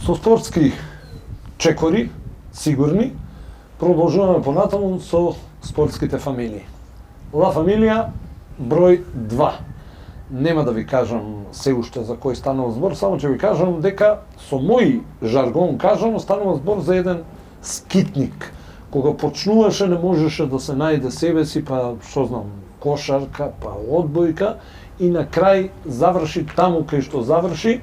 Со спортски чекори, сигурни, продолжуваме понатаму со спортските фамилии. Ла фамилија број 2. Нема да ви кажам се уште за кој станува збор, само ќе ви кажам дека со мој жаргон кажано станува збор за еден скитник. Кога почнуваше не можеше да се најде себе си, па што знам, кошарка, па одбојка и на крај заврши таму кај што заврши.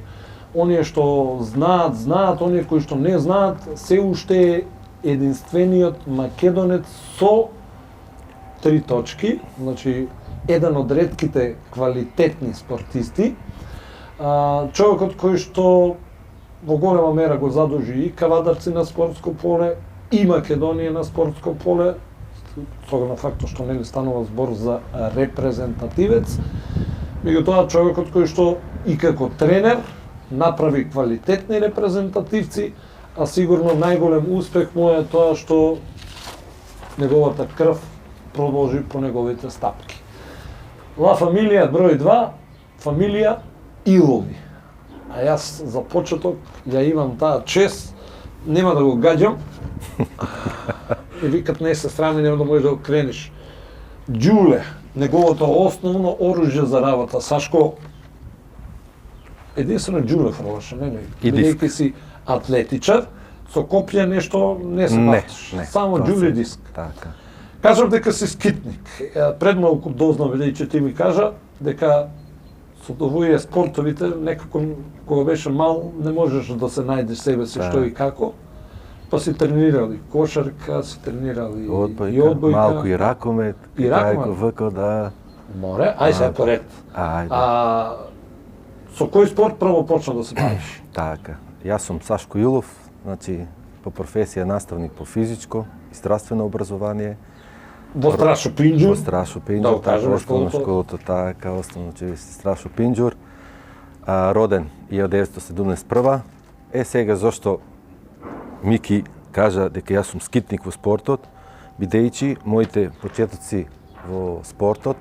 Оние што знаат, оние кои што не знаат, се уште е единствениот македонец со 3 точки, значи еден од ретките квалитетни спортисти, човекот кој што во голема мера го задужи и Кавадарци на спортско поле, и Македонија на спортско поле, со на фактот што нели станува збор за репрезентативец, меѓутоа човекот кој што и како тренер направи квалитетни репрезентативци, а сигурно најголем успех му е тоа што неговата крв продолжи по неговите стапки. Ла фамилија број 2, фамилија Илови. А јас за почеток ја имам таа чест, нема да го гаѓам, и викат не се срами, нема да можеш да го крениш. Ѓуле, неговото основно оружје за работа. Сашко, единствено ѓуле фрлаше, нели? Бидејќи си атлетичар, со копје нешто не се бавтиш. Само ѓуле диск. Така. Кажав дека си скитник. Пред малку дознав, бидејќи ти ми кажа, дека со овие спортовите, некако, кога беше мал, не можеш да се најдеш себе си што и како. Па си тренирали кошарка, си тренирали и одбојка. Малку и ракомет. И ракомет. Вако, да. Море, ај се поред. Ајде. Со кој спорт прво почна да се бавиш? Така. Јас сум Сашко Илов, значи по професија наставник по физичко и здравствено образование. Во Страшо Пинџур. Во Страшо Пинџур, така, основна школата, така, основно училиште Страшо Пинџур. Роден 1971. Сега зошто Мики кажа дека јас сум скитник во спортот, бидејќи моите почетоци во спортот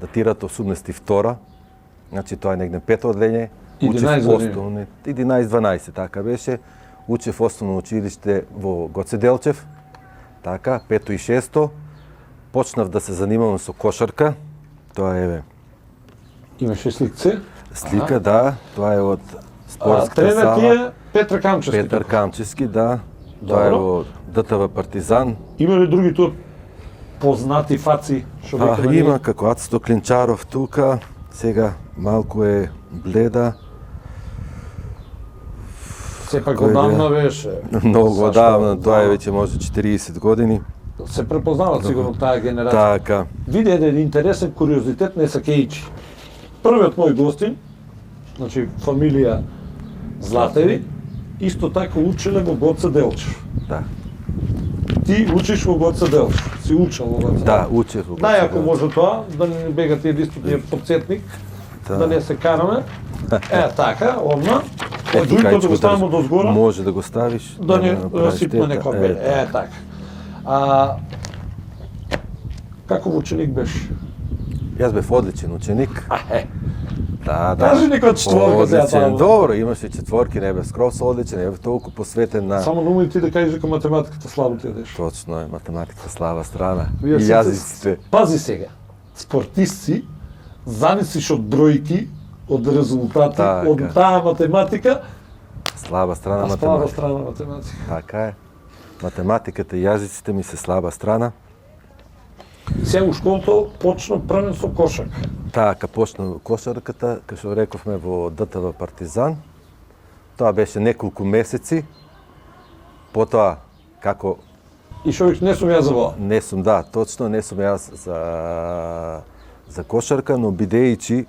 датираат 82. Значи тоа е негде пето одделение. 11-12, така беше. Учев основно училиште во Гоце Делчев, така, пето и шесто. Почнав да се занимавам со кошарка. Тоа е Имаше сликце? Слика, да. Тоа е од спортската тренер сала. ти е Петар Камчевски. Петар Камчевски, да. Тоа е во ДТВ Партизан. Има ли други тук познати фаци? Има како Ацто Клинчаров тука. Сега малку е бледа. Сепак одамна беше. Многу одамна, тоа е веќе може 40 години. Се препознават сигурно таа генерација. Така. Види еден интересен куриозитет на Сакеичи. Првиот мој гостин, значи фамилија Златеви, исто така учеле во Гоце Делчев. Да. Ти учиш во Гоце Делчев, си учел во Гоце Делчев. Да, учев во Гоце Најако Делчев. може тоа, да не бега тие дистотниот подсетник, да не се караме. Така, одма. Другото да го ставаме до згора. Може да го ставиш. Да не расипне некој беле. Така. Каков ученик беше? Јас бев одличен ученик. Да. Кажи некоја четворка сега таму. Добро, имаше четворки, не бев скроз одличен, не бев толку посветен на... Само номи ти да кажеш дека математиката слабо ти јадеш. Точно е, математиката слаба страна. И Вие јазиците. Пази сега, спортист си, зависиш од бројки, од резултати, Така. од таа математика, Слаба страна а слаба математика. страна математика. Така е. Математиката и јазиците ми се слаба страна. Сега у школото почна првен со кошарка. Така, почна кошарката, како што рековме во ДТВ Партизан. Тоа беше неколку месеци. Потоа, како И што не сум ја забава. не сум, да, точно, не сум јас за кошарка, но бидејќи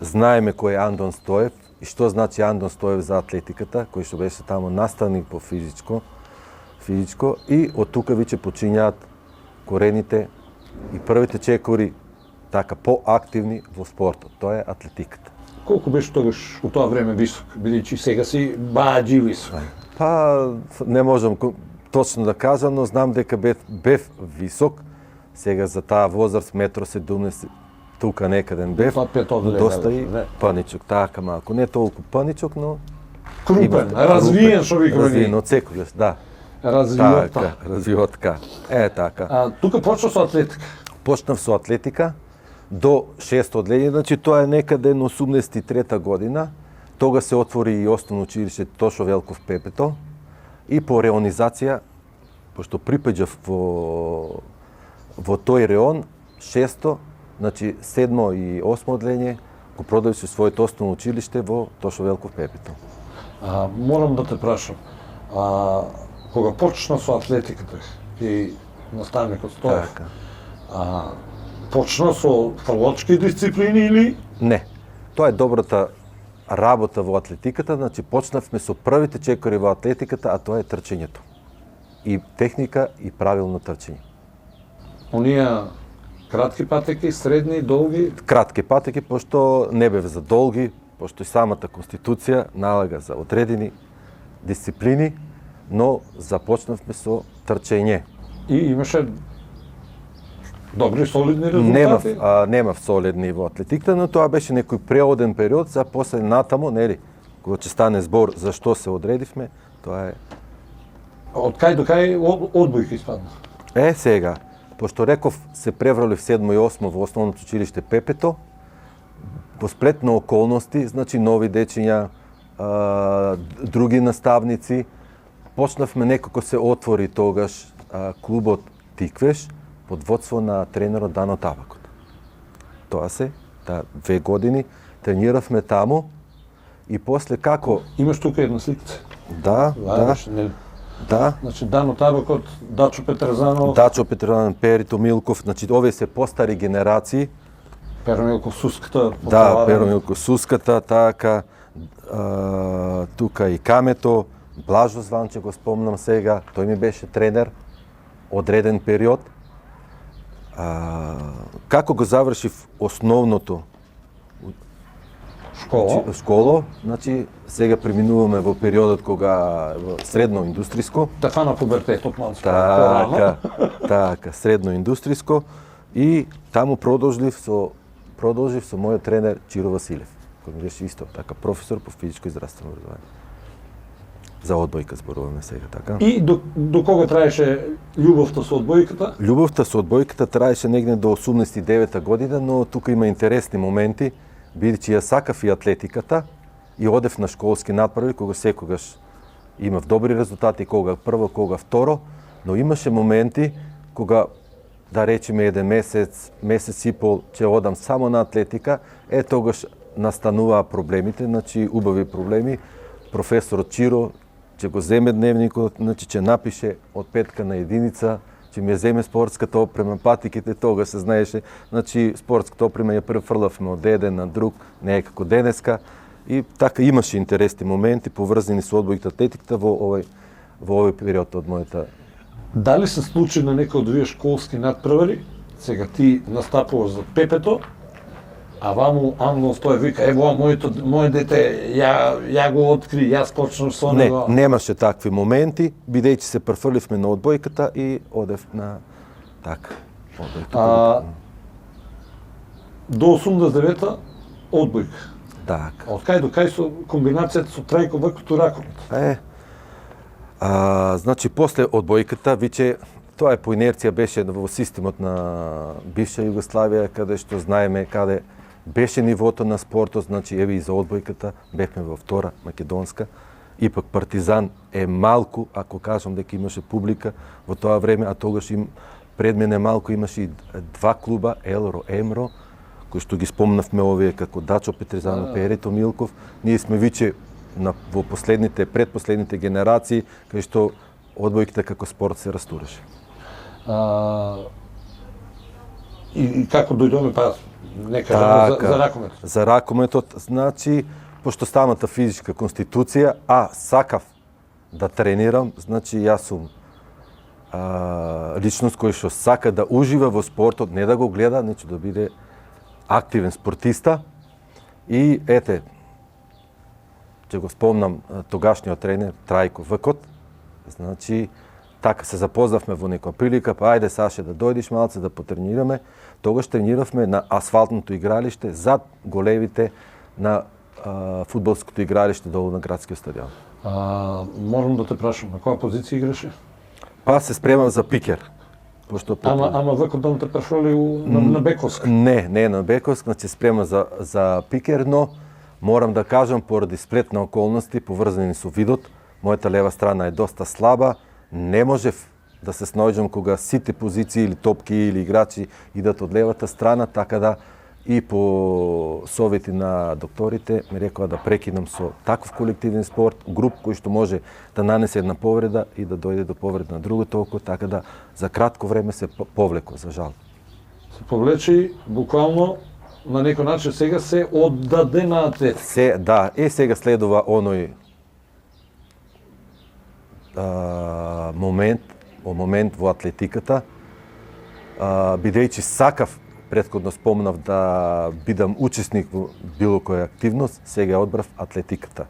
знаеме кој е Андон Стоев и што значи Андон Стоев за атлетиката, кој што беше таму наставник по физичко и од тука веќе почињаат корените и првите чекори така поактивни во спортот, тоа е атлетиката. Колку беше тогаш у тоа време висок, бидејќи сега си баџи висок. Па не можам точно да кажам, но знам дека бев висок. Сега за таа возраст 1,70 м, тука некаден бев. Тоа пет одделение, Доста и не? паничок, така малку. Не толку паничок, но Крупен, развиен, што викаме развиен ние. од секогаш, да. Развиота. Така, развиотка. Така. Тука почна со атлетика. Почнав со атлетика до 6 одделение, значи тоа е некаде на 83 година. Тога се отвори и основно училиште Тошо Велков Пепето и по реонизација, пошто припаѓав во тој реон, 6-то, значи 7 и 8 одделение, го продавив со своето основно училиште во Тошо Велков Пепето. Морам да те прашам, кога почна со атлетиката и наставникот Стоев, Така. почна со фрлочки дисциплини или? Не. Тоа е добрата работа во атлетиката, значи почнавме со првите чекори во атлетиката, а тоа е трчењето. И техника и правилно трчење. Оние кратки патеки, средни, долги? Кратки патеки, пошто не бев за долги, пошто и самата конституција налага за одредени дисциплини, но започнавме со трчење. И имаше добри, солидни резултати? Немав солидни во атлетиката, но тоа беше некој преоден период за после натамо, нели, кога ќе стане збор за што се одредивме, тоа е. Од кај до кај одбојка испадна? Сега, пошто реков се преврали в 7 и 8 во основното училиште Пепето, во сплет на околности, значи нови дечиња, други наставници, почнавме некако се отвори тогаш клубот Тиквеш под водство на тренерот Дано Табакот. Тоа се, 2 години трениравме таму и после како... Имаш тука една сликца. Да. Значи Дано Табакот, Дачо Петрзанов... Дачо Петрзанов, Перито Милков, значи овие се постари генерации. Перо Милков Суската. Да, Перо Милков Суската, така. Тука и Камето, Блажо Званче го спомнам сега, тој ми беше тренер одреден период. Како го завршив основното школо, значи сега преминуваме во периодот кога во средно индустријско. Така на пубертетот малку. Така, средно индустријско и таму продолжив со мојот тренер Чиро Василев, кој ми беше исто така професор по физичко и здравствено образование. За одбојка зборуваме сега, така. И до кога траеше љубовта со одбојката? Љубовта со одбојката траеше негде до 89-та година, но тука има интересни моменти, бидејќи ја сакав и атлетиката и одев на школски надправи, кога секогаш имав добри резултати, кога прво, кога второ, но имаше моменти кога, да речеме еден месец и пол, ќе одам само на атлетика, тогаш настануваа проблемите, значи убави проблеми. Професорот Чиро ќе го земе дневникот, значи ќе напише од 5 на 1, ќе ми ја земе спортската опрема, патиките, тога се знаеше, значи спортската опрема ја префрлавме од еден на друг, не е како денеска. И така имаше интересни моменти поврзани со одбојката атлетиката во овој период од мојата. Дали се случи на некој од овие школски надпревари, сега ти настапуваш за Пепето, а ваму Андон Стоев вика, ево моје дете, ја го откри, јас почнав со него. Не, немаше такви моменти, бидејќи се префрливме на одбојката и одев на така. До 89-та одбојка. Така. Од кај до кај со комбинацијата со Трајко Вако Тураков? Значи после одбојката, виќе тоа е по инерција беше во системот на бивша Југославија, каде што знаеме каде беше нивото на спортот, значи еве и за одбојката бевме во втора македонска. Ипак Партизан е малку, ако кажам дека имаше публика во тоа време, а тогаш пред мене малку имаше и 2 клуба, Елро, Емро, кои што ги спомнавме овие како Дачо Петрзанов, Перито Милков. Ние сме виќе во предпоследните генерации, кај што одбојката како спорт се растураше. И како дојдоме, не кажам за ракометот. За ракометот, значи, пошто самата физичка конституција, сакав да тренирам, значи јас сум личност кој што сака да ужива во спортот, не да го гледа, нечу да биде активен спортиста. И ќе го спомнам тогашниот тренер Трајко Вакот, значи, така се запознавме во некоја прилика, ајде Саше да дојдеш малце да потренираме. Тогаш трениравме на асфалтното игралиште зад голевите на фудбалското игралиште долу на градскиот стадион. Можам да те прашам, на која позиција играше? Па се спремам за пикер. Пошто Ама веќе да те прашали на бековск? Не на бековск, значи спремам за пикер, но морам да кажам, поради сплет на околности, поврзани со видот, мојата лева страна е доста слаба, не можев да се снаоѓам кога сите позиции или топки или играчи идат од левата страна, така да и по совети на докторите ми рекоа да прекинам со таков колективен спорт, груп кој што може да нанесе една повреда и да дојде до повреда на другото око, така да за кратко време се повлеко, за жал. Се повлечи буквално на некој начин сега се оддаде на атлет. Сега следува оној момент во атлетиката, бидејќи сакав, претходно спомнав да бидам учесник во било која активност, сега одбрав атлетиката.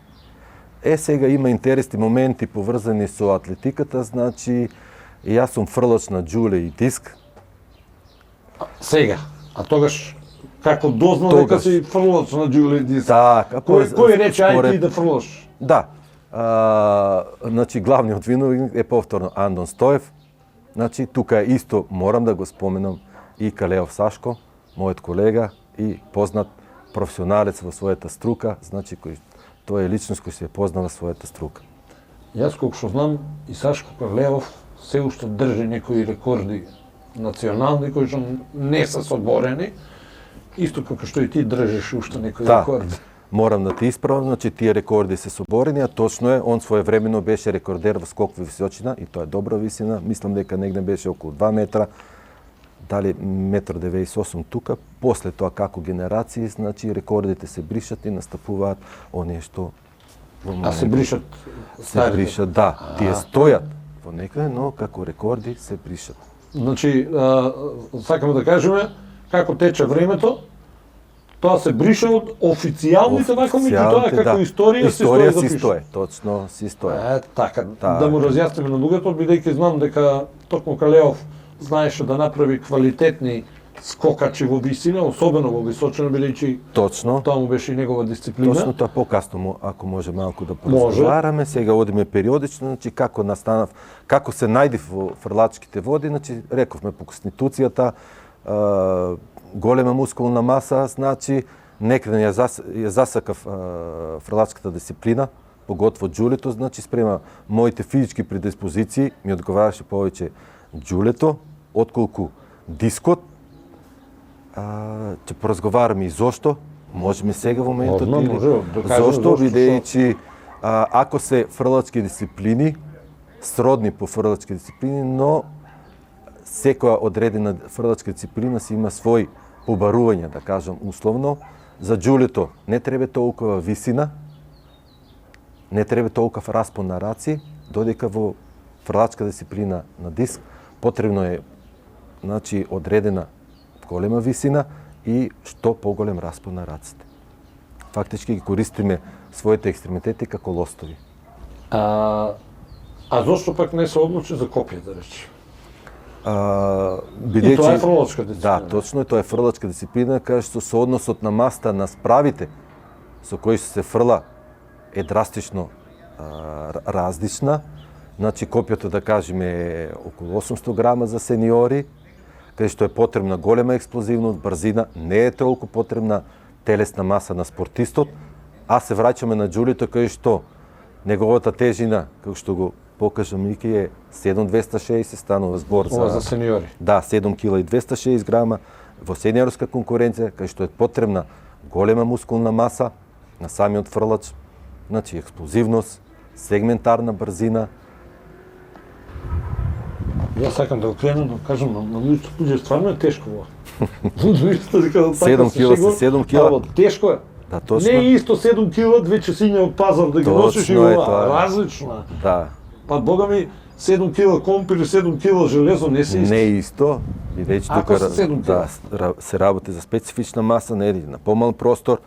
Сега има интересни моменти поврзани со атлетиката, значи јас сум фрлач на џуле и диск. Сега, а тогаш како дознал дека си фрлач на џуле и диск? Така, кој рече ајде ти да фрлаш? Да. Значи главниот виновник е повторно Андон Стоев. Значи тука исто морам да го споменам и Калеов Сашко, мојот колега и познат професионалец во својата струка, значи тој е личност кој се е познава својата струка. Јас колку што знам и Сашко Калеов се уште држи некои рекорди национални кои што не се соборени, исто како што и ти држиш уште некои рекорди. Морам да те исправам, значи тие рекорди се соборени, а точно е, он своевремено беше рекордер во скок во височина и тоа е добра висина, мислам дека негде беше околу 2 метра, дали 1,98 м тука, после тоа како генерации, значи рекордите се бришат и настапуваат оние што во моментот се бришат се бришат, да, тие стојат во некаде, но како рекорди се бришат. Значи, сакаме да кажеме како тече времето, тоа се брише од официјалните вака, меѓутоа како историја се стои, точно си стои. Така, да му разјасниме на луѓето, бидејќи знам дека токму Калеов знаеше да направи квалитетни скокачи во висина, особено во височина, бидејќи точно тоа му беше и негова дисциплина. Точно тоа покасно, ако може малку да поразговараме, сега одиме периодично, значи како настанав, како се најдив во фрлачките води, значи рековме по конституцијата, голема мускулна маса, значи некаде ја засакав фрлачката дисциплина, поготово џулето, значи спрема моите физички предиспозиции ми одговараше повеќе џулето, отколку дискот. Ќе поразговараме и зошто, можеме сега во моментот зошто, бидејќи ако се фрлачки дисциплини, сродни по фрлачки дисциплини, но секоја одредена фрлачка дисциплина си има свој побарување, да кажам условно. За џулето не треба толкова висина, не треба толков распон на раци, додека во фрлачка дисциплина на диск потребно е, значи, одредена голема висина и што поголем распон на раците. Фактички ги користиме своите екстремитети како лостови. А зошто пак не се одлучи за копие, да речи? И тоа е фрлачка дисциплина. Да, точно е, тоа е фрлачка дисциплина, кај што со односот на маста на справите со кои се фрла е драстично различна. Значи копието, да кажеме, е околу 800 грама за сениори, кај што е потребна голема експлозивност, брзина, не е толку потребна телесна маса на спортистот, а се враќаме на џулето кај што неговата тежина, како што го покажа Мики, е 7,260, станува збор за сениори. Да, 7 кг и 260 грама во сениорска конкуренција, кај што е потребна голема мускулна маса на самиот фрлач, значи експлозивност, сегментарна брзина. Јас сакам да го кренам, да кажам на луѓето, стварно е тешко во. 7 кила. Тешко е. Да, точно. Не исто 7 кила, две чесиња од пазар да ги носиш и ова, различно. Да. Па бога ми 7 кила комп или 7 кила железо не се исто. Не исто, бидејќи тука се работи за специфична маса, нели, на помал простор.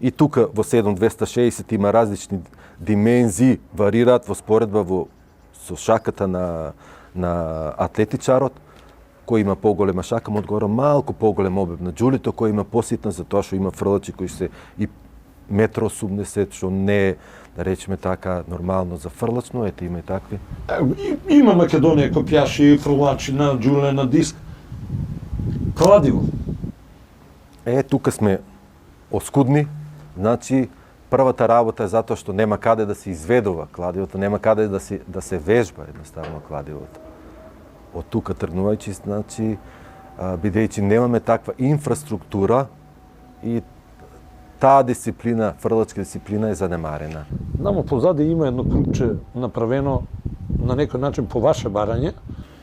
И тука во 7,260 има различни димензии, варираат во споредба со шаката на атлетичарот, кој има поголема шака, одгора малку поголем обем на џулито, кој има поситна, затоа што има фрлачи кои се и 1,80 м, што не е, да речеме така, нормално за фрлачно, ете има и такви. Има Македонија копјаши, фрлачи на џуле, на диск. Кладиво. Тука сме оскудни, значи првата работа е затоа што нема каде да се изведува кладивото, нема каде да се вежба едноставно кладивото. Од тука тргнувајќи, значи, бидејќи немаме таква инфраструктура и таа дисциплина, фрлачка дисциплина е занемарена. Намо позади има едно крупче направено на некој начин по ваше барање.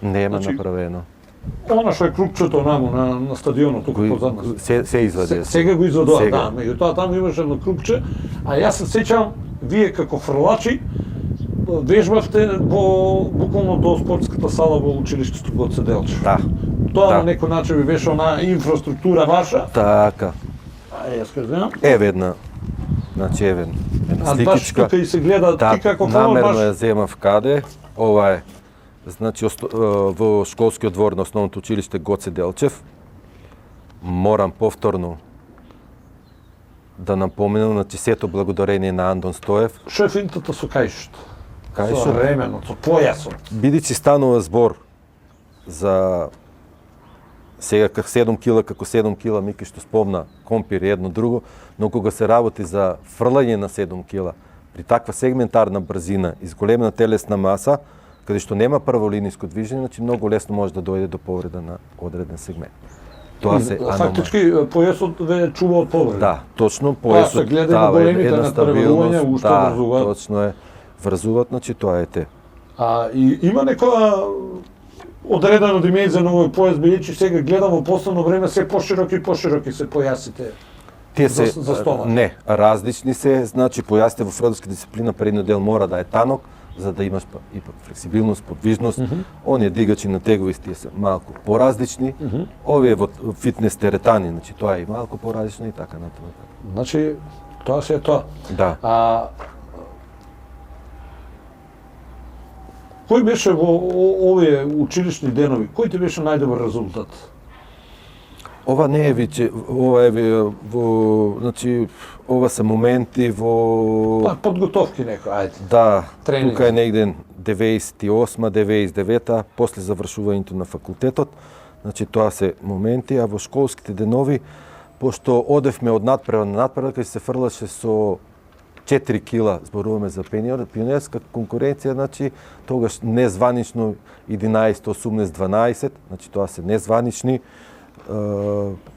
Нема Значи, направено. Она што е крупчето намо на стадионот тука позад нас. Се извади. Сега го извадува, Сега. да, меѓутоа таму имаше едно крупче, а јас се сеќавам вие како фрлачи вежбавте буквално до спортската сала во училиштето Гоце Делчев. Да. Тоа Да. на некој начин ви беше онаа инфраструктура ваша. Така. А јас кажам. Еве една, значи еве една А баш сликичка. тука и се гледа Да, ти како намерно фрлач. ја земав каде. Ова е, значи, во школскиот двор на основното училиште Гоце Делчев. Морам повторно да напоменам, значи, сето благодарение на Андон Стоев. Шефинтата со кајшето. Кајшот? Со ременот, со појасот. Бидејќи станува збор за сега 7 кила, како 7 кила, Мики што спомна, компир и едно друго, но кога се работи за фрлање на 7 кила, при таква сегментарна брзина и зголемена телесна маса, каде што нема прволиниско движење, значи многу лесно може да дојде до повреда на одреден сегмент. Тоа се Фактички појасот ве чува од повреда. Да, точно, Тоа се појасот гледа и на големите натпреварувања, уште да, врзуваат. точно е, врзуваат, значи тоа е те. А и има некоја одредена димензија на овој појас, бидејќи сега гледам во последно време се пошироки се појасите. Тие се за стомак. не, различни се, значи појасите во фрлачка дисциплина предниот дел мора да е танок, за да имаш и флексибилност, подвижност. Оние дигачи на тегови тие се малку поразлични. Овие во фитнес теретани, значи тоа е и малку поразлично и така натаму. Значи тоа се е тоа. Да. А кој беше во овие училишни денови? Кој ти беше најдобар резултат? Ова не е виќе, ова е во, значи, ова се моменти во... Па подготовки некој, ајде. Да, Тренинг. тука е негде 98 99 после завршувањето на факултетот. Значи тоа се моменти, а во школските денови, пошто одевме од надпревар на надпревар, кај се фрлаше со 4 кила, зборуваме за пионерска конкуренција, значи тогаш незванично 11, 18, 12, значи тоа се незванични.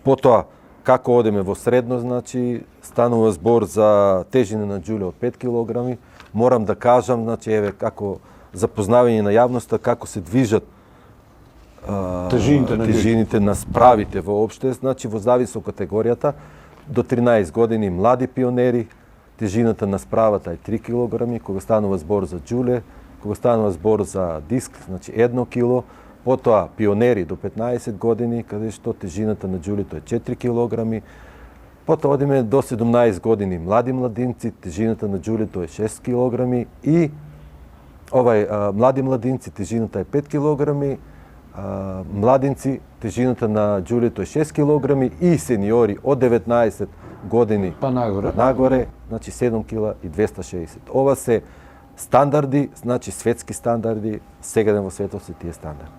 Потоа, како одеме во средно, значи, станува збор за тежина на џуле од 5 килограми. Морам да кажам, значи, еве, како запознавање на јавноста, како се движат тежините на справите воопште, значи, во завис од категоријата, до 13 години млади пионери, тежината на справата е 3 килограми, кога станува збор за џуле, кога станува збор за диск, значи 1 кило, потоа пионери до 15 години, каде што тежината на џулето е 4 килограми, потоа одиме до 17 години млади младинци, тежината на џулето е 6 килограми и млади младинци тежината е 5 килограми, младинци тежината на џулето е 6 килограми и сениори од 19 години Па нагоре, значи 7 кила и 260. Ова се стандарди, значи светски стандарди, сегаден во светот се тие стандарди.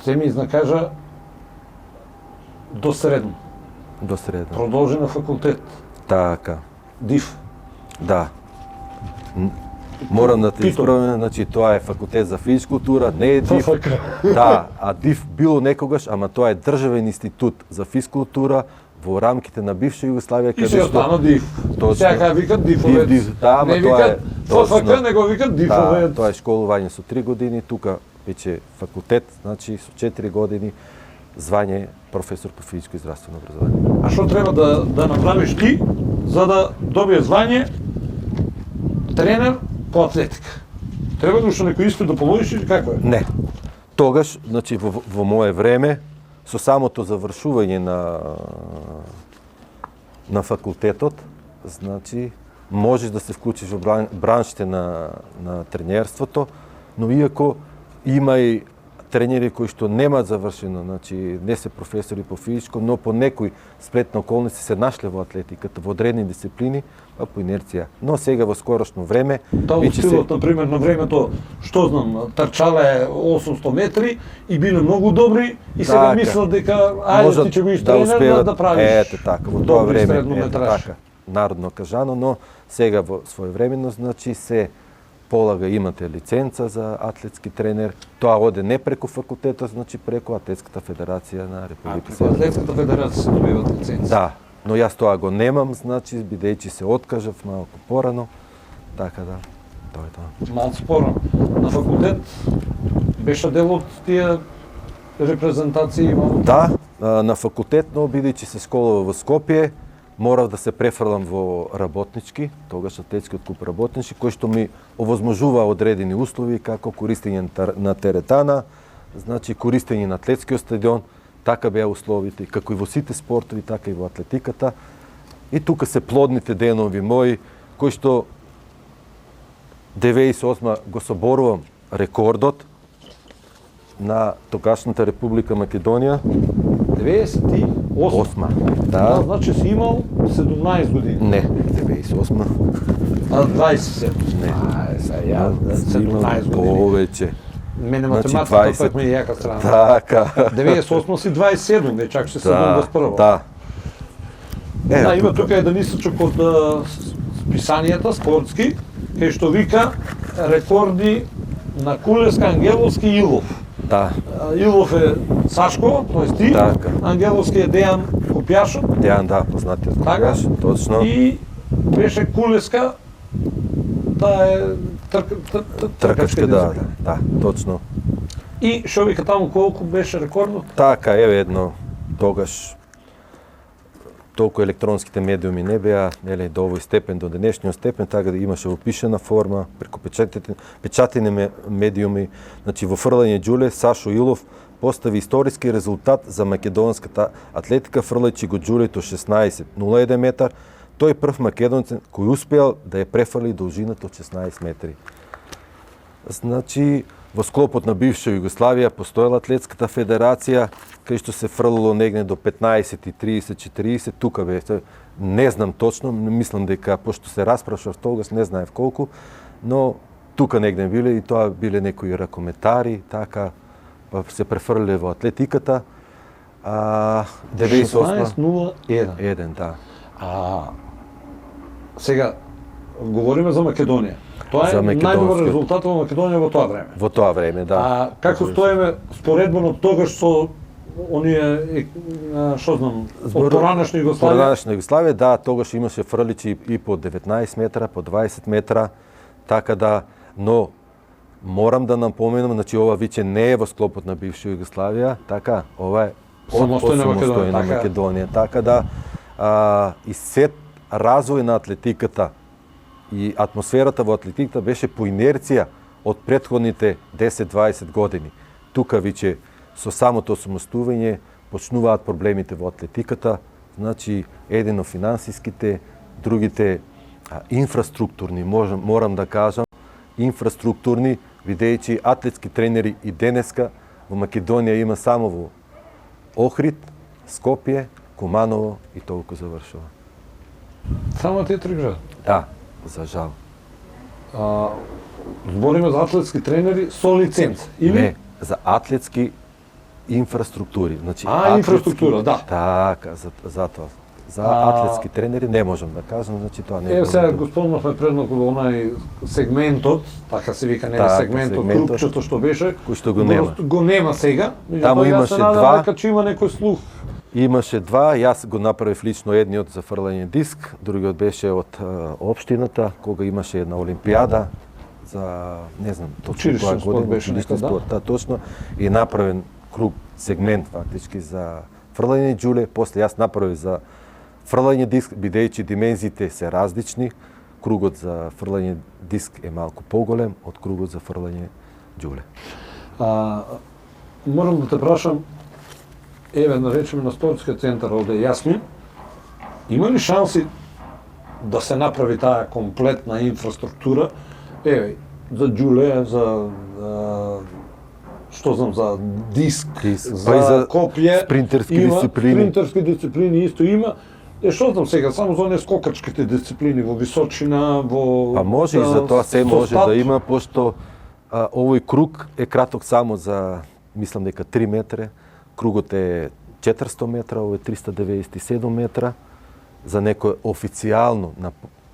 Се ми изнакажа до средно. До средно. Продолжи на факултет. Така. ДИФ. Да. Морам да те исправам, значи тоа е факултет за физкултура, не е ДИФ. Да, а ДИФ било некогаш, ама тоа е државен институт за физкултура во рамките на бивша Југославија, И се остана ДИФ. Сега викат ДИФове. Да, не тоа е викат ФФК, него викат ДИФове. Да, тоа е школување со 3 години, тука веќе факултет, значи со 4 години звање професор по физичко и здравствено образование. А што треба да направиш ти за да добие звање тренер по атлетика? Треба ли уште некој испит да положиш или како е? Не. Тогаш, значи во мое време, со самото завршување на факултетот, значи можеш да се вклучиш во браншите на тренерството, но иако има и тренери кои што немаат завршено, значи не се професори по физичко, но по некои сплетни околности се нашле во атлетиката, во одредени дисциплини, па по инерција. Но сега во скорошно време Тоа стилот, например, на времето, што знам, трчале 800 метри и биле многу добри и сега мислат дека ајде ти ќе бидеш тренер да правиш. Ете така, во тоа време, така, народно кажано, но сега во своевременно, значи се полага, имате лиценца за атлетски тренер, тоа оде не преку факултетот, значи преку Атлетската федерација на Република Српска. Атлетската федерација се добиват лиценца. Да, но јас тоа го немам, значи бидејќи се откажав малку порано, така да, тоа е тоа. Малку порано. На факултет беше дел од тие репрезентации? Да, на факултет, но бидејќи се школува во Скопје, морав да се префрлам во работнички, тогаш атлетскиот клуб работнички, кој што ми овозможува одредени услови, како користење на теретана, значи користење на атлетскиот стадион, така беа условите, како и во сите спортови, така и во атлетиката. И тука се плодните денови мои, кои што 98 го соборувам рекордот на тогашната Република Македонија. 98. Да. Значи си имал 17 години. Не, 98. А 27. Не. Ја 17 години. Повеќе. Мене Значи, математиката 20. пак ми е јака страна. Така. 98 си 27, не чак се 71. Да. Да, има тука еден источок од списанијата спортски, кај што вика рекорди на Кулевска, Ангеловски и Илов. Да. Илов е Сашко, тоест ти, Така. Ангеловски е Дејан Копјашов. Дејан, да, познатиот Така, Копјаш, точно. и беше Кулевска, таа е Тркачка, да, точно. И што вика таму колку беше рекордот? Така, еве едно, тогаш толку електронските медиуми не беа, нели, до овој степен, до денешниот степен, така да имаше во пишена форма, преку печатени медиуми, значи во фрлање џуле, Сашо Илов постави историски резултат за македонската атлетика, фрлајќи го џулето 16,01 метар. Тој прв македонец кој успеал да ја префрли должината од 16 метри. Значи, во склопот на бивша Југославија постоела атлетската федерација, кај што се фрлало негде до 15 и 30, 40, тука бе, не знам точно, мислам дека, пошто се распрашав тогаш, не знаев колку, но тука негде биле и тоа биле некои ракометари, така, па се префрлиле во атлетиката. 16:01. Еден, да. Сега, говориме за Македонија. Тоа е најдобар резултат во Македонија во тоа време. Во тоа време, да. А како стоиме споредбено тогаш со оние, што знам, од поранешна Југославија? Поранешна Југославија, да, тогаш имаше фрличи и по 19 метра, по 20 метра, така да, но морам да напоменам, значи ова виќе не е во склопот на бивша Југославија, така, ова е самостојна Македонија, така да, и сет развој на атлетиката и атмосферата во атлетиката беше по инерција од претходните 10-20 години. Тука виќе со самото осамостување почнуваат проблемите во атлетиката, значи едино финансиските, другите инфраструктурни, морам да кажам, инфраструктурни, бидејќи атлетски тренери и денеска во Македонија има само во Охрид, Скопје, Куманово и толку завршува. Само тие три града? Да, за жал. Збориме за атлетски тренери со лиценца, или? Не, за атлетски инфраструктури. Значи, инфраструктура, да. Така, за тоа. За атлетски тренери не можам да кажам, значи тоа не е. Ево сега го спомнавме предно во онај сегментот, така се вика, не е сегментот, крупчето што беше, кој што го нема. Го нема сега. Таму имаше два. Дека ќе има некој слух. Имаше два, јас го направив лично, едниот за фрлање диск, другиот беше од општината, кога имаше една олимпијада за, не знам, точно која година, училишен спорт, да, точно, и направен круг, сегмент фактички за фрлање џуле, после јас направив за фрлање диск, бидејќи димензиите се различни, кругот за фрлање диск е малку поголем од кругот за фрлање џуле. Морам да те прашам, еве, наречеме на спортскиот центар овде Јасмин, има ли шанси да се направи таа комплетна инфраструктура, еве, за џуле, за што знам, за диск, Диск, за па и за копје, спринтерски има, дисциплини. спринтерски дисциплини исто има. Што знам сега, само за оние скокачките дисциплини во височина, во... Па може и за тоа се може да има, пошто овој круг е краток само за, мислам дека 3 метра, кругот е 400 метра, овој е 397 метра, за некој официјално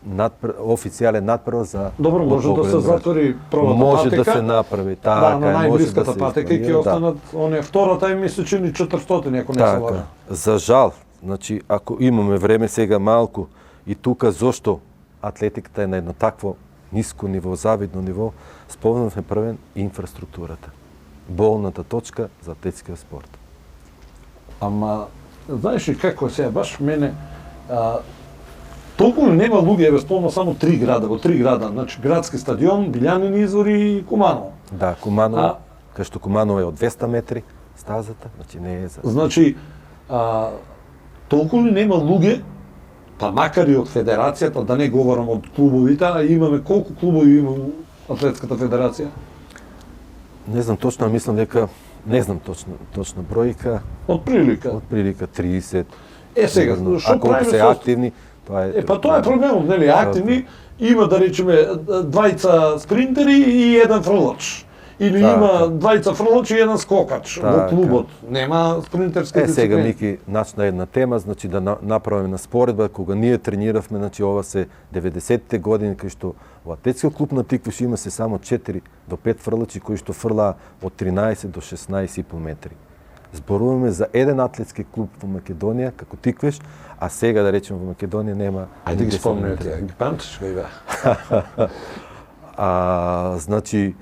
официјален надпревар за... Добро, може да се затвори првата може патека. да се направи, така, Да, на може да најблиската се патека и ќе изпланира, останат оние втората и мисля че ни 400 ако не се лага. За жал, значи ако имаме време сега малку и тука зошто атлетиката е на едно такво ниско ниво, завидно ниво, спомнавме првен инфраструктурата. Болната точка за атлетскиот спорт. Ама, знаеш ли како е сега, баш мене, толку ли нема луѓе, еве спомна само 3 града, во 3 града, значи градски стадион, Билјанини извори и Куманово. Да, Куманово, кај што Куманово е од 200 метри стазата, значи не е за... Значи, толку ли нема луѓе, па макар и од федерацијата, да не говорам од клубовите, а имаме колку клубови има во Атлетската федерација? Не знам точно, мислам дека не знам точна бројка. Од прилика 30. Сега, што ако правиме се со... активни, тоа е... Па тоа е проблемот, нели, активни, има да речеме двајца спринтери и еден фрлач. Или има двајца фрлач и еден скокач во клубот. Нема спринтерски дисциплини. Сега Мики начна една тема, значи да направиме на споредба, кога ние трениравме, значи ова се 90-те години, кај што во атлетскиот клуб на Тиквиш има се само 4 до 5 фрлачи кои што фрлаа од 13 до 16,5 метри. Зборуваме за еден атлетски клуб во Македонија, како Тиквиш, а сега да речеме во Македонија нема... Ајде ги спомнете, ги памтиш кој беа. Значи,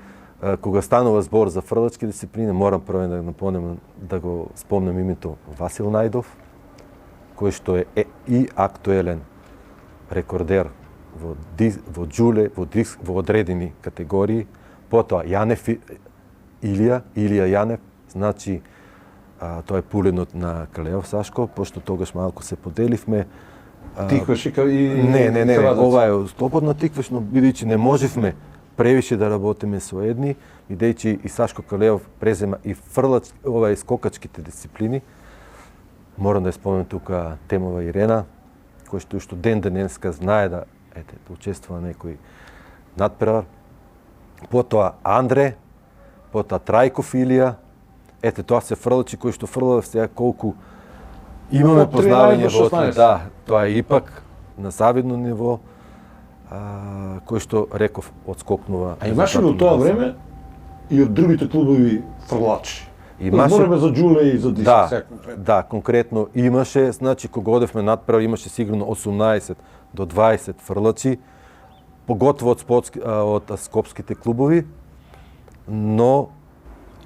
кога станува збор за фрлачки дисциплини, морам прво да напомнам да го спомнам името Васил Најдов, кој што е и актуелен рекордер во джуле, во одредени категории. Потоа Јанев Илија Јанев, значи тоа е пуленот на Калеов Сашко, пошто тогаш малку се поделивме. Тикваш и... Не, ова е слободно Тикваш, но бидејќи не можевме превише да работиме со едни, бидејќи и Сашко Калеов презема и фрлач, и скокачките дисциплини. Морам да ја спомнам тука Темова Ирена, кој што уште ден денеска знае да учествува на некој надпревар. Потоа Андре, потоа Трајков Илија. Тоа се фрлачи кои што фрлаа сега колку имаме познавање во да, тоа е ипак на завидно ниво, кој што реков одскокнува. А имаше ли во тоа време и од другите клубови фрлачи? Збориме за джуле и за диск. Да, конкретно имаше, значи кога одевме надпревар имаше сигурно 18 до 20 фрлачи, поготово од скопските клубови, но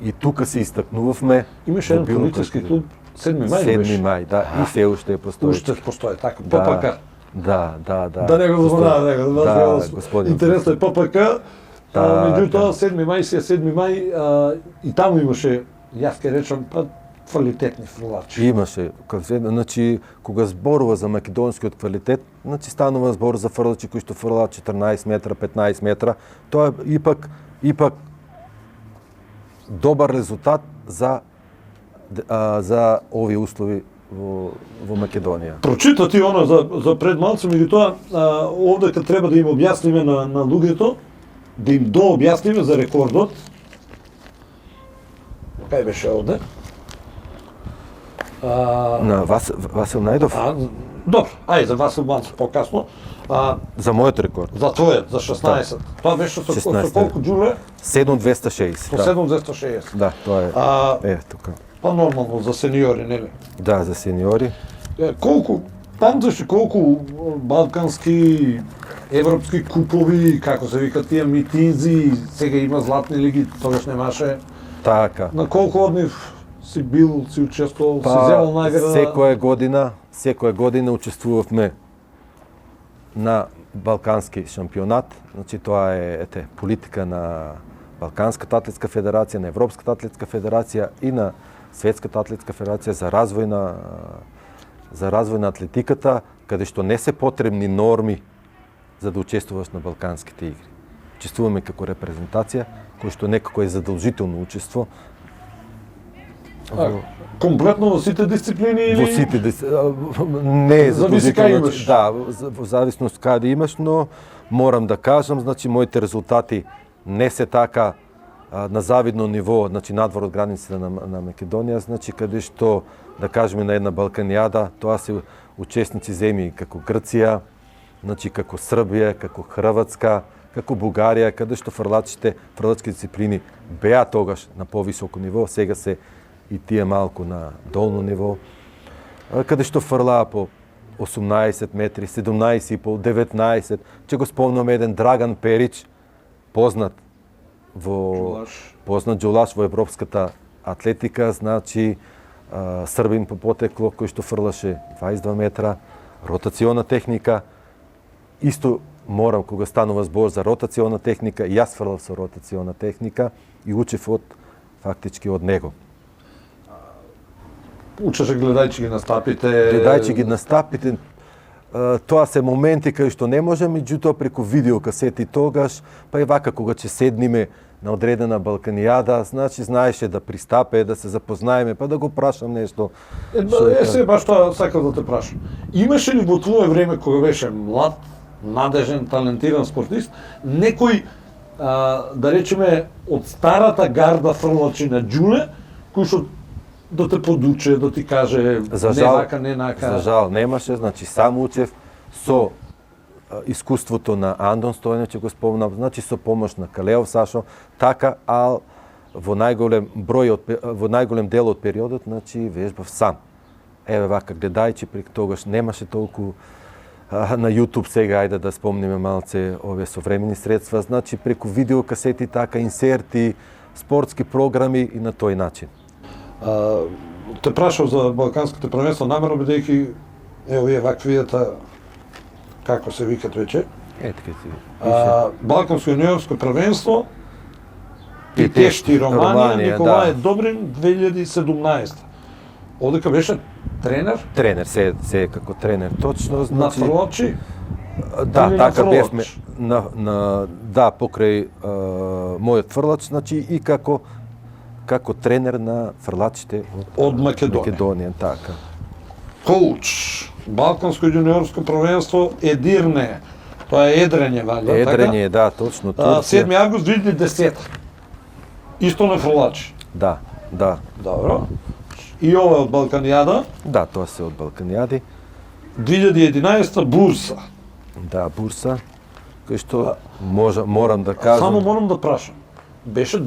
и тука се истакнувавме. Имаше еден полициски клуб, 7 мај беше. 7 мај, да, и се уште постои. Уште постои, така, ППК. Да. Да не го зборава, господин. Интересно е ППК, меѓутоа 7 мај си е 7 мај и таму имаше, јас ке речам, квалитетни фрлачи. Имаше, значи кога зборува за македонскиот квалитет, значи станува збор за фрлачи кои што фрлаат 14 метра, 15 метра, тоа е ипак добар резултат за овие услови во Македонија. Прочита ти оно за пред малце, меѓутоа овде кога треба да им објасниме на луѓето, да им дообјасниме за рекордот. Кај беше овде? На Васил Најдов? Добро, ај за Васил малце покасно. За мојот рекорд. За твојот, за 16. Тоа беше со колку джуле? 7260. Со 7260. Да, тоа е. Тука. Па нормално за сениори, нели? Да, за сениори. Колку памтиш колку балкански, европски купови, како се викаат тие митинзи, сега има златни лиги, тогаш немаше. Така. На колку од нив си бил, си учествувал, си земал награда? Секоја година учествувавме на балкански шампионат. Значи тоа е политика на Балканската атлетска федерација, на Европската атлетска федерација и на Светската атлетска федерација за развој на атлетиката, каде што не се потребни норми за да учествуваш на балканските игри. Учествуваме како репрезентација, кој што некако е задолжително учество, Комплетно во сите дисциплини или? Во сите не е Зависи кај имаш. Да, во зависност каде имаш, но морам да кажам, значи моите резултати не се така на завидно ниво, значи надвор од границите на Македонија, значи каде што да кажеме на една Балканијада, тоа се учесници земји како Грција, значи како Србија, како Хрватска, како Бугарија, каде што фрлачки дисциплини беа тогаш на повисоко ниво, сега се и тие малку на долно ниво, каде што фрлаа по 18 метри, 17,5, 19, че го спомнам еден Драган Перич, познат џолаш во европската атлетика, значи србин по потекло кој што фрлаше 22 метра, ротационна техника. Исто морам, кога станува збор за ротационна техника, и јас фрлав со ротационна техника и учев фактички од него. Учеше гледајќи ги настапите. Гледајќи ги настапите, тоа се моменти кај што не може, меѓутоа преку видеокасети тогаш, па и вака кога ќе седниме на одредена Балканијада, значи знаеше да пристапе, да се запознаеме, па да го прашам нешто. Се баш тоа сакав да те прашам. Имаше ли во твое време кога беше млад, надежен, талентиран спортист, некој да речеме од старата гарда фрлачи на џуле, кој што да те подуче, да ти каже не вака, не нака? За жал немаше, значи сам учев со искуството на Андон Стојнев, ќе го спомнам, значи со помош на Калеов Сашо, така, а во најголем дел од периодот, значи вежбав сам. Еве вака, гледајќи прек тогаш немаше толку на YouTube сега, ајде да спомниме малце овие современи средства, значи преку видеокасети, така, инсерти, спортски програми и на тој начин. Те прашав за балканските првенства намерно, бидејќи ево вие ваквијата како се викат веќе. Ете ке си. Балканско јуниорско првенство Питешти Романија, Николај Добрин 2017. Одека беше тренер? Тренер, се како тренер, точно, значи. На фрлачи? Да, или така на бевме да, покрај мојот фрлач, значи и како тренер на фрлачите од Македонија. Македонија, така. Коуч, Балканско јуниорско првенство Едирне. Тоа е Едрење, валја, така? Едрење, да, точно. 7 август 2010. Исто на фрлачи. Да. Добро. И ова е од Балканијада. Да, тоа се од Балканијади. 2011 Бурса. Да, Бурса, кој што морам да кажам. Само морам да прашам. Беше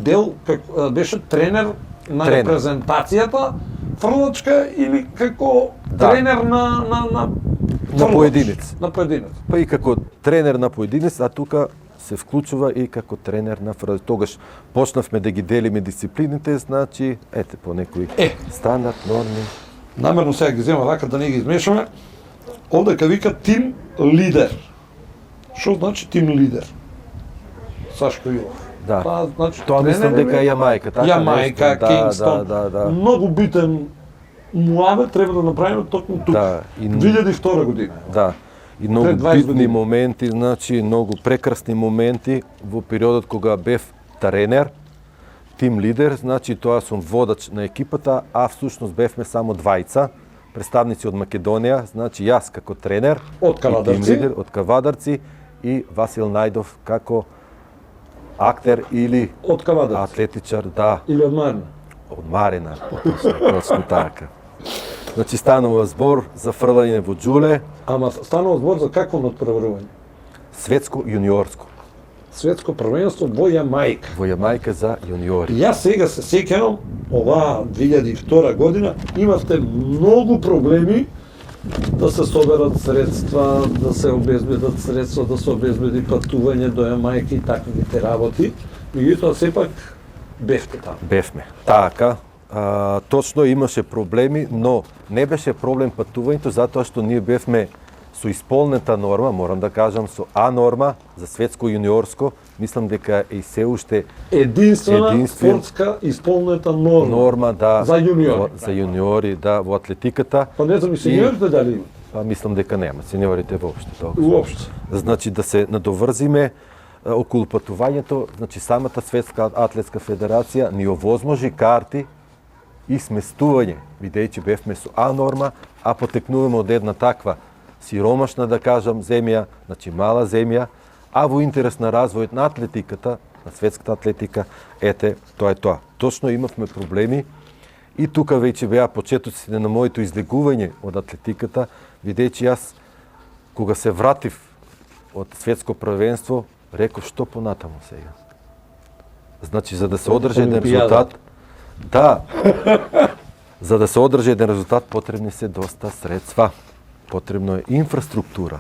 тренер на репрезентацијата фрлачка или како тренер на поединец? На поединец. Па и како тренер на поединец, а тука се вклучува и како тренер на фрлач. Тогаш почнавме да ги делиме дисциплините, значи, ете, по некои стандард, норми. Намерно сега ги земам вака да не ги измешаме. Овде вика тим лидер. Што значи тим лидер? Сашко Илов. Да. Значи, тоа мислам дека е Јамајка, така? Јамајка, Кингстон. Да. Многу битен муавет треба да направиме токму тука. Да, 2002 година. Да. И многу битни моменти, значи многу прекрасни моменти во периодот кога бев тренер, тим лидер, значи тоа сум водач на екипата, а всушност бевме само двајца представници од Македонија, значи јас како тренер, од Кавадарци и Васил Најдов како актер или од Кавадарци, атлетичар, да. Или од Марина. Од Марина, точно така. Значи станува збор за фрлање во џуле. Ама станува збор за какво надпреварување? Светско јуниорско. Светско првенство во Јамајка. Во Јамајка за јуниори. Јас сега се сеќавам, оваа 2002 година, имавте многу проблеми да се соберат средства, да се обезбедат средства, да се обезбеди патување до Јамајка и таквите работи. Меѓутоа сепак бевте таму. Бевме. Така, точно имаше проблеми, но не беше проблем патувањето затоа што ние бевме со исполнета норма, морам да кажам, со А норма за светско јуниорско, мислам дека е и се уште единствена спортска исполнета норма. Норма, да. За јуниори. За јуниори, да, во атлетиката. Па не знам и сениорите дали имат? Па мислам дека нема, сениорите воопште толку. Уопште. Значи да се надоврзиме околу патувањето, значи самата Светска атлетска федерација ни овозможи карти и сместување, бидејќи бевме со А норма, а потекнуваме од една таква сиромашна, да кажам, земја, значи мала земја, а во интерес на развојот на атлетиката, на светската атлетика, ете, тоа е тоа. Точно имавме проблеми и тука веќе беа почетоците на моето излегување од атлетиката, бидејќи јас, кога се вратив од светско првенство, реков што понатаму сега. Значи, за да се одржи еден резултат, да, за да се одржи еден резултат, потребни се доста средства. Потребно е инфраструктура.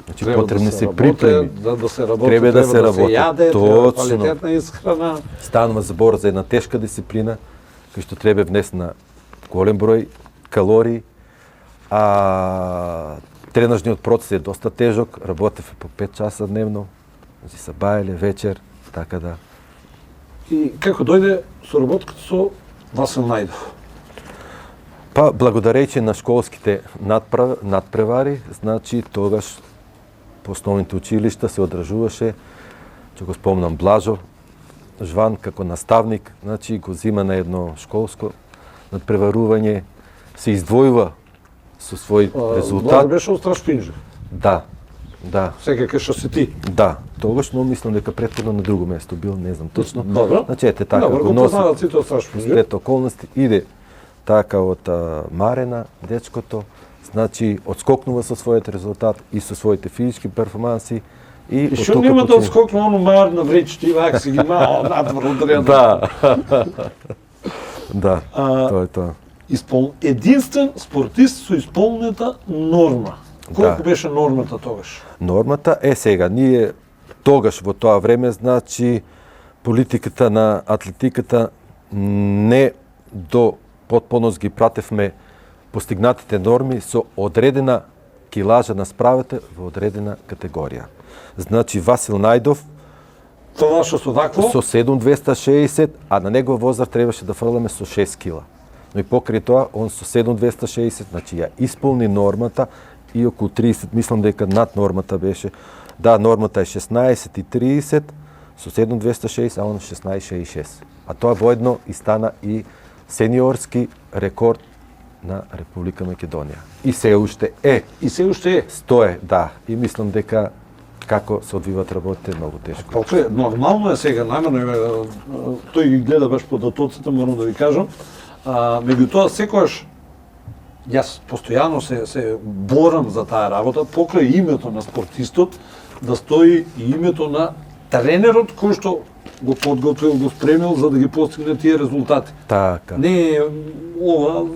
Значи, Треба потребни да се работи, припреми. да се работи, Треба да се работи. јаде, треба квалитетна исхрана. Станува збор за една тешка дисциплина, кој што треба внесена голем број калории, а тренажниот процес е доста тежок, работев по 5 часа дневно, значи сабајле, вечер, така да. И како дојде соработката со Васил Најдов? Па, благодарејќи на школските надпревари, значи тогаш по основните училишта се одржуваше, ќе го спомнам, Блажо Жван како наставник, значи го зима на едно школско надпреварување, се издвојува со свој резултат. Блажо беше од Страшпинџа. Да, да. Секако што си ти. Да, тогаш, но мислам дека претходно на друго место бил, не знам точно. Добро. Значи, ете така, Добро, го го носи познаат сите од Страшпинџа. след околности, иде така од Марена, дечкото, значи одскокнува со својот резултат и со своите физички перформанси. И што нема да одскокнува оно мар на вречти, вак си ги мал надвор од реда. Да. Да, тоа е тоа. Единствен спортист со исполнета норма. Колку беше нормата тогаш? Нормата е сега. Ние тогаш во тоа време, значи, политиката на атлетиката не до потполност ги пратевме постигнатите норми со одредена килажа на справата во одредена категорија. Значи, Васил Најдов Тоа што со вакво? со 7.260, а на негов возраст требаше да фрламе со 6 кила. Но и покрај тоа, он со 7.260, значи ја исполни нормата и околу 30, мислам дека над нормата беше. Да, нормата е 16.30, со 7.260, а он 16.66. А тоа воедно и стана и сениорски рекорд на Република Македонија. И се уште е. И се уште е. Стое, да. И мислам дека како се одвиваат работите е многу тешко. Толку е, нормално е сега, намерно е, тој ги гледа баш по датоците, морам да ви кажам. Меѓутоа, секојаш, јас постојано се борам за таа работа, покрај името на спортистот, да стои и името на тренерот кој што го подготвил, го спремил за да ги постигне тие резултати. Така. Не ова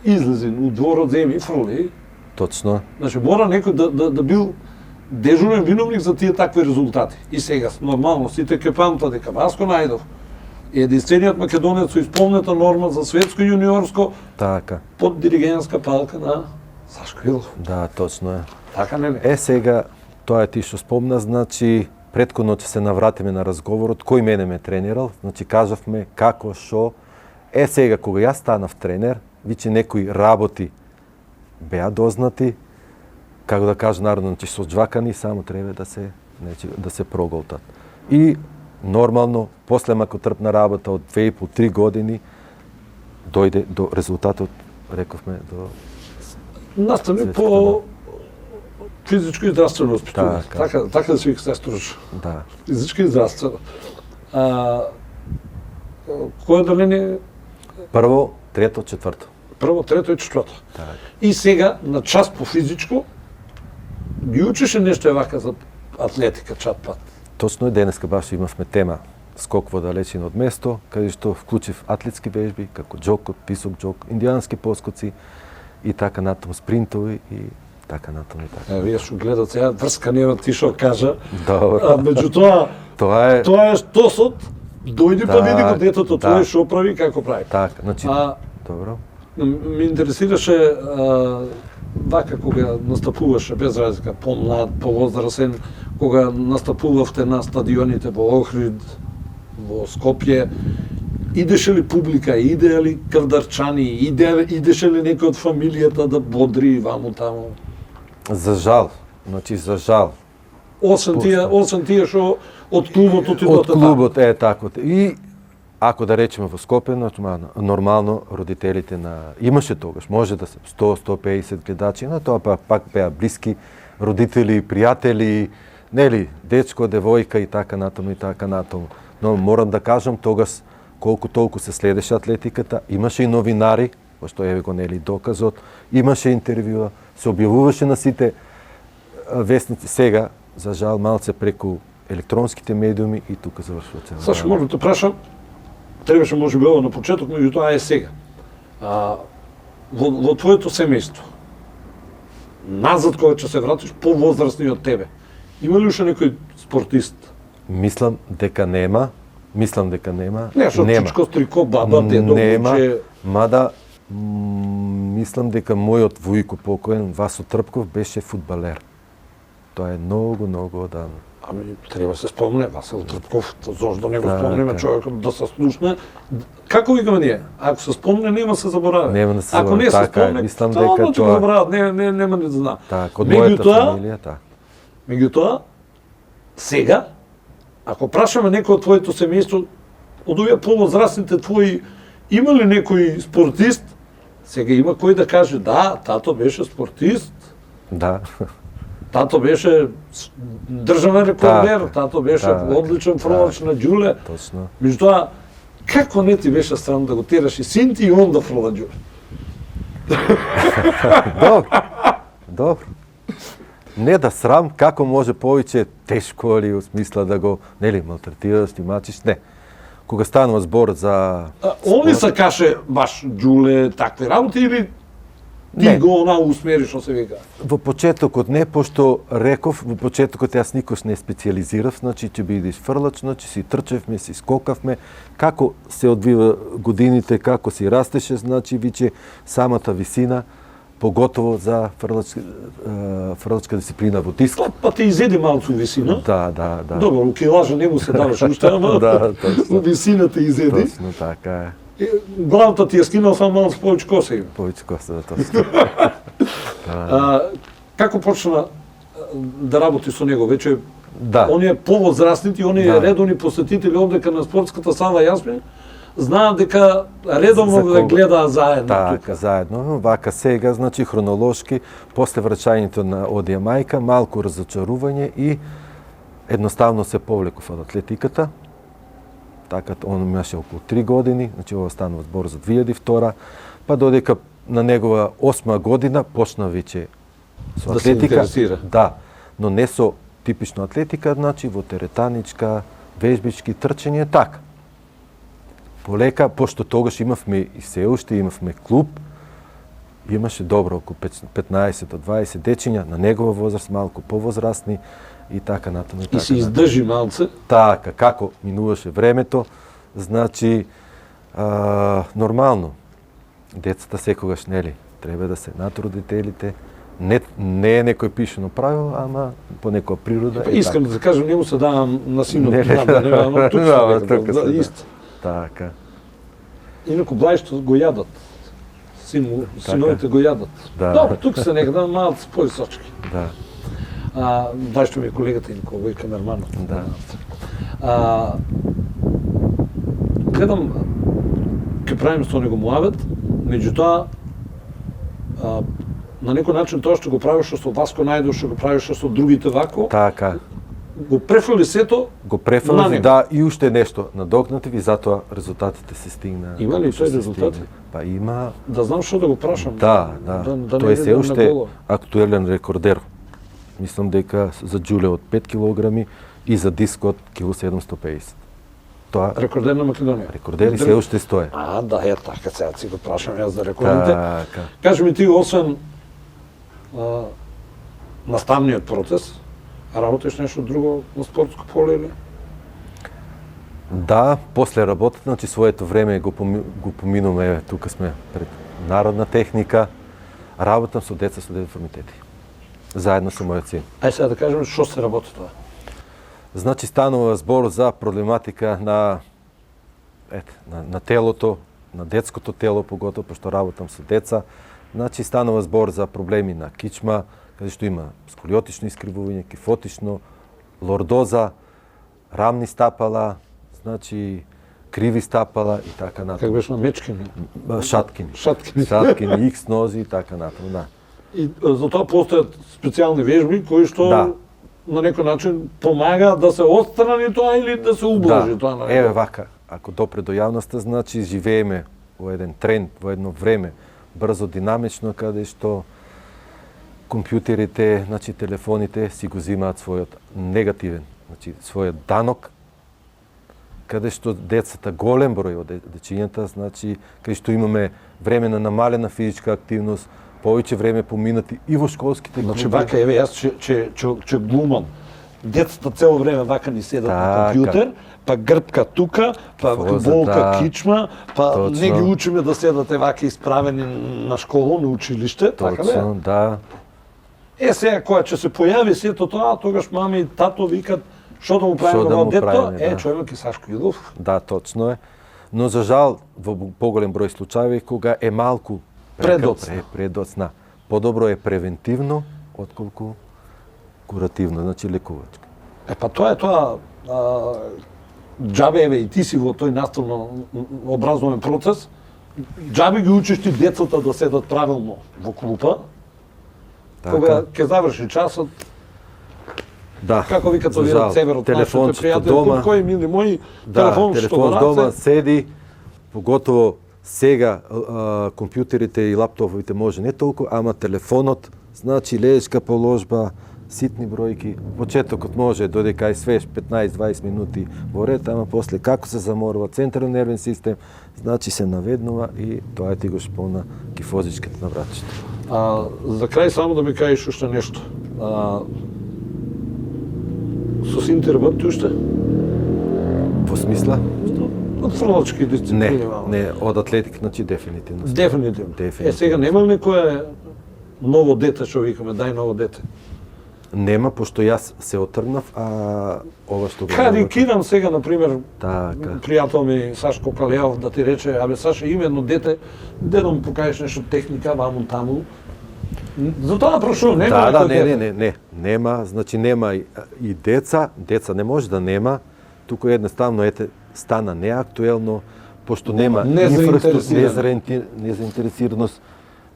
излези у дворот, земи, фрли. Точно. Значи, мора некој да бил дежурен виновник за тие такви резултати. И сега, нормално, сите ќе памтат дека Васко Најдов е единствениот македонец со исполнета норма за светско јуниорско Така. под диригентска палка на Сашко Илов. Да, точно е. Така не Е, сега, тоа е ти што спомна, значи, претходно ќе се навратиме на разговорот, кој мене ме тренирал, значи, кажавме како, шо. Е, сега, кога јас станав тренер, виќе некои работи беа дознати, како да кажа народно, значи, со джвакани, само треба да се проголтат. И, нормално, после макотрпна работа од 2,5-3 години, дојде до резултатот, рековме, до настани по физичко и здравствено воспитување. Така. Така да се вика сеструче. Да. Физичко и здравствено. Кој одделение? Прво, трето, четврто. Прво, трето и четврто. Така. И сега, на час по физичко, ги учеше нешто вака за атлетика, чат-пат. Точно е, денеска баш имавме тема скок во далечина од место, каде што вклучив атлетски вежби, како џокот, писок џок, индијански поскоци и така натаму спринтови и така натаму и така. Вие што гледат сега, врска нема ти што кажа. Добро. Меѓутоа, Тоа е тоа е штосот, дојди па види го детето да. твое што прави, како прави. така, значи добро. Ме интересираше вака кога настапуваше без разлика помлад, повозрасен, кога настапувавте на стадионите во Охрид, во Скопје, идеше ли публика, идеа ли кавдарчани, идеше ли некој од фамилијата да бодри ваму таму? За жал, значи за жал. Освен тие што од клубот отидоте Од клубот е така. И ако да речеме во Скопје, нормално родителите имаше тогаш, може да се 100-150 гледачи, но тоа пак беа блиски родители, пријатели, нели, дечко, девојка и така натаму и така натаму. Но морам да кажам тогаш колку толку се следеше атлетиката, имаше и новинари, пошто еве го нели доказот, имаше интервјуа, се објавуваше на сите вестници. Сега, за жал, малце преку електронските медиуми и тука завршува цела. Сашо, можам да прашам, требаше може би ова на почеток, меѓутоа е сега. Во твоето семејство, назад кога ќе се вратиш, повозрастни од тебе, има ли уште некој спортист? Мислам дека нема. Не, што Чичко, Стрико, баба, дедо, момче... Мада, мислам дека мојот вујко покоен, Васо Трпков, беше фудбалер. Тоа е многу одамна. Ами, треба се спомне, Васил Трпков, зошто не го спомнеме човекот да се слушне. Како викаме ние? Ако се спомне, нема се заборави. Нема да се Ако не се спомне, мислам дека тоа заборават, нема да знае. Така, од мојата фамилија, така. Меѓутоа, сега, ако прашаме некој од твоето семејство, од овие повозрастните твои, има ли некој спортист? Сега има кој да каже, да, тато беше спортист. Да. Тато беше државен рекордер, тато беше одличен фрлач на џуле. Точно. Меѓутоа, како не ти беше странно да го тераш и син ти и он да фрла џуле? Добро. Не да срам, како може повеќе тешко или смисла да го, нели, малтретираш, мачиш, не. Кога станува збор за... Они се каше баш џуле, такви работи или ти го усмериш, што се вика? Во почетокот не, пошто реков, во почетокот јас никош не специализирав, значи ќе бидеш фрлач, значи си трчевме, си скокавме, како се одвива годините, како си растеше, значи виќе самата висина, поготово за фрлачка дисциплина во диск. Па ти изеди малку висина. Да. Добро, килажа не му се даваше уште, ама висината изеди. Точно така е. Главата ти е скинал само малку повеќе коса има. Повеќе коса, да, точно. Како почна да работи со него? Веќе оние повозрастните, оние редовни посетители овдека на спортската сала Јасмин, знаат дека редовно да гледаат заедно. Така, заедно. Вака сега, значи хронолошки, после враќањето на од Јамајка, малку разочарување и едноставно се повлеков од атлетиката. Така, он имаше околу 3 години, значи ова станува збор за 2002, па додека на негова 8 година почна веќе со атлетика. Да се интересира. Да, но не со типично атлетика, значи во теретаничка, вежбички, трчење, така. Полека, пошто тогаш имавме и се уште имавме клуб, имаше добро околу 15 до 20 дечиња на негова возраст, малку повозрастни и така натаму. И се издржи малце. Така, како минуваше времето, значи нормално. Децата секогаш, нели, треба да се над родителите. Не е некој пишено правило, ама по некоја природа. Искам да кажам, нему се давам на синот, ама тук ист. Така. Инаку блајшто го јадат. Синовите го јадат. Добро, тук се некаде малце повисочки. Да. Блајшто ми е колегата инаку, овој камерманот. Да. Гледам, ке правим со него муавет, меѓутоа, на некој начин тоа што го правиш со Васко Најдов, што го правиш со другите вако, така. Го префрли сето. Го префрли, да, и уште нешто надокнатив и затоа резултатите се стигна. Има ли тој резултати? Па има. Да знам што да го прашам. Да. Тој е се уште актуелен рекордер. Мислам дека за џуле од 5 килограми и за диск од 1750. Тоа рекордер на Македонија. Рекордер и се уште стои. Да, е така, сега си го прашам јас за рекордите. Така. Кажи ми ти, освен наставниот процес, работиш нешто друго на спортско поле или? Да, после работата, значи своето време го поминуваме, еве, тука сме пред народна техника, работам со деца со деформитети. Заедно со мојот син. Ај сега да кажеме што се работи тоа. Значи станува збор за проблематика на телото, на детското тело, поготово пошто работам со деца. Значи станува збор за проблеми на кичма, каде што има сколиотично искривување, кифотично, лордоза, рамни стапала, значи криви стапала и така натаму. Как беше на мечкини? Шаткини. Шаткини. Шаткини, икс нози и така натаму, да. И затоа постојат специјални вежби кои што Да. на некој начин помага да се отстрани тоа или да се ублажи тоа на Еве вака, ако допре до јавноста, значи живееме во еден тренд, во едно време, брзо, динамично, каде што компјутерите, значи телефоните си го земаат својот негативен, значи својот данок, каде што децата, голем број од дечињата, значи каде што имаме време на намалена физичка активност, повеќе време поминати и во школските Значи клубови. вака еве јас че глумам. Децата цело време вака ни седат на Така. компјутер, па грбка тука, па Воза, болка да. кичма, па Точно. не ги учиме да седат вака исправени на школа, на училиште, така бе? Точно, да. Сега кога ќе се појави сето тоа, тогаш мама и тато викат што да му правиме Што да на му дето, правиме, да. човек е Сашко Идов. Да, точно е. Но за жал, во поголем број случаи, кога е малку Предоцна. предоцна. Подобро е превентивно, отколку куративно, значи лекувачко. Па тоа е тоа, џабе еве и ти си во тој наставно образовен процес, џабе ги учиш ти децата да седат правилно во клупа, кога ќе заврши часот, Да. како викат за овие жал. од северот, нашите Телефончето пријатели, дома. кои мили мои, Да, телефончето телефон во дома раце, седи, поготово сега компјутерите и лаптоповите може не толку, ама телефонот, значи леешка положба, ситни бројки. Почетокот може додека е свеж 15-20 минути во ред, ама после како се заморува централен нервен систем, значи се наведнува и тоа ти го шпона кифозичките на вратиште. За крај само да ми кажеш уште нешто. Со син ти работи уште? Во смисла? Од фрлачки Не, дисциплини. не, од атлетик, значи дефинитивно. Дефинитивно. Дефинитивно. Сега нема ли некое ново дете, што викаме, дај ново дете? Нема, пошто јас се отргнав, а ова што го Карикирам сега, например, Така. пријател ми Сашко Калијав да ти рече, абе Саша, има едно дете, да му покажеш нешто техника, ваму таму. Затоа прашувам, нема Да, некој дете? не, нема, значи нема и деца не може да нема, туку едноставно ете стана неактуелно, пошто нема незаинтересираност,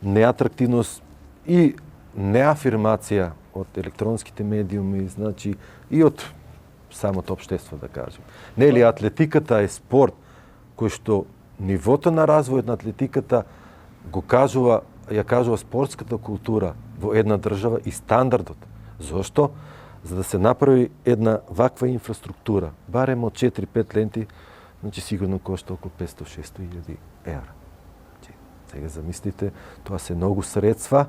неатрактивност и неафирмација од електронските медиуми, значи и од самото општество, да кажем. Нели атлетиката е спорт кој што нивото на развојот на атлетиката го кажува, ја кажува спортската култура во една држава и стандардот. Зошто? За да се направи една ваква инфраструктура, барем од 4-5 ленти, значи сигурно кошта околу 500-600 илјади евра. Значи, сега замислите, тоа се многу средства,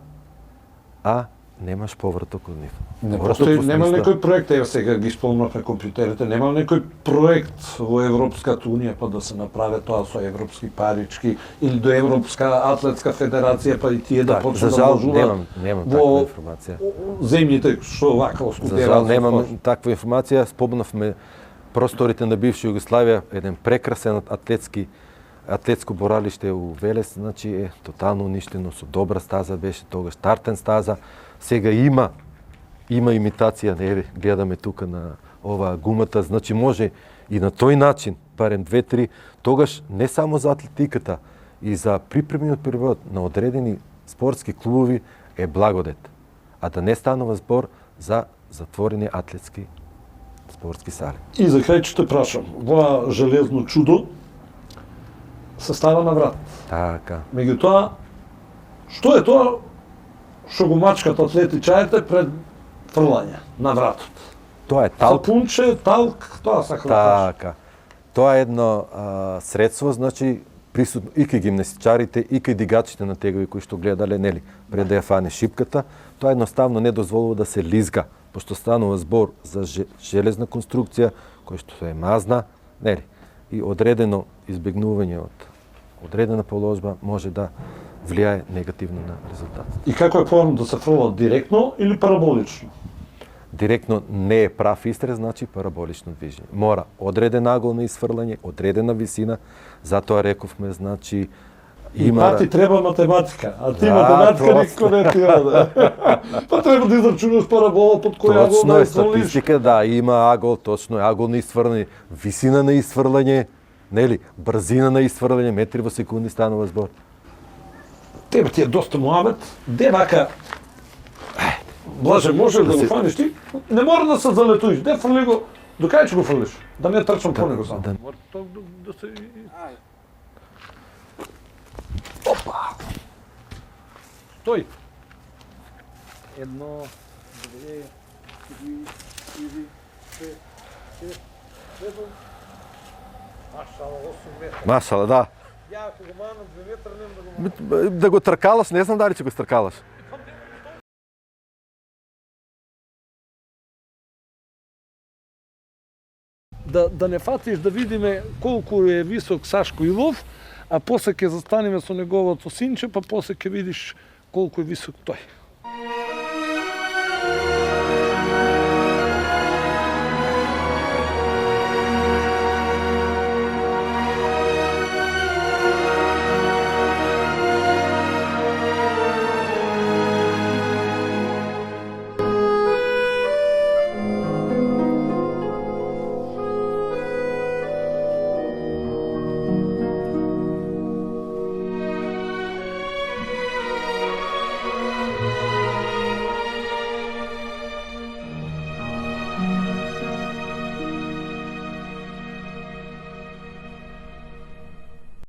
а немаш повраток од нив. Не Повраток постои, во нема смисла- некој проект, ево сега ги спомнавме компјутерите, нема некој проект во Европската унија па да се направи тоа со европски парички или до Европска атлетска федерација па и тие да Да, почнат за да жал вложуваат немам во таква информација. земјите што вака За оскудеваат. жал немам таква информација. Спомнавме просторите на бивша Југославија, еден прекрасен атлетско боралиште у Велес, значи е тотално уништено, со добра стаза беше тогаш, тартен стаза. Сега има имитација, еве, гледаме тука на оваа гумата, значи може и на тој начин, барем 2-3, тогаш не само за атлетиката, и за припремниот период на одредени спортски клубови е благодет. А да не станува збор за затворени атлетски спортски сали. И за крај ќе те прашам, воа железно чудо се става на врат. Така. Меѓутоа, што е тоа што го мачкат атлетичарите пред фрлање на вратот? Тоа е талк. Сапунче, талк, тоа сака да кажам. Така. Тоа е едно средство, значи присутно и кај гимнастичарите, и кај дигачите на тегови кои што гледале, нели, пред да ја фане шипката, тоа едноставно не дозволува да се лизга, пошто станува збор за железна конструкција која што е мазна, нели, и одредено избегнување од одредена положба може да влијае негативно на резултатот. И како е поарно да се фрла директно или параболично? Директно не е прав истрез, значи параболично движење. Мора одреден агол на исфрлање, одредена висина, затоа рековме, значи И пати треба математика, а ти Да, математика точно. никој не ти оде. Па треба да израчунаш парабола под која агол Точно да е исфрлиш. статистика, да, има агол, точно е агол на исфрлање, висина на исфрлање, Нели, брзина на исфрлање, метри во секунди станува збор. Тебе ти е доста муабет. Де вака... Блаже, може ли да го фаниш ти? Не мора да се залетуиш. Де фрли го? До кај ќе го фрлиш? Да не трчам по него само. Мора да се... Опа! Стој! Едно, две, три, четири, пет, шест, седем. Машала, 8 метра. Машала, да. Ја ако го манам 2 метра, нема да го манам. Да го тркалаш, не знам дали ќе го тркалаш. Да не фатиш да видиме колку е висок Сашко Илов, а после ќе застанеме со неговото синче, па после ќе видиш колку е висок тој.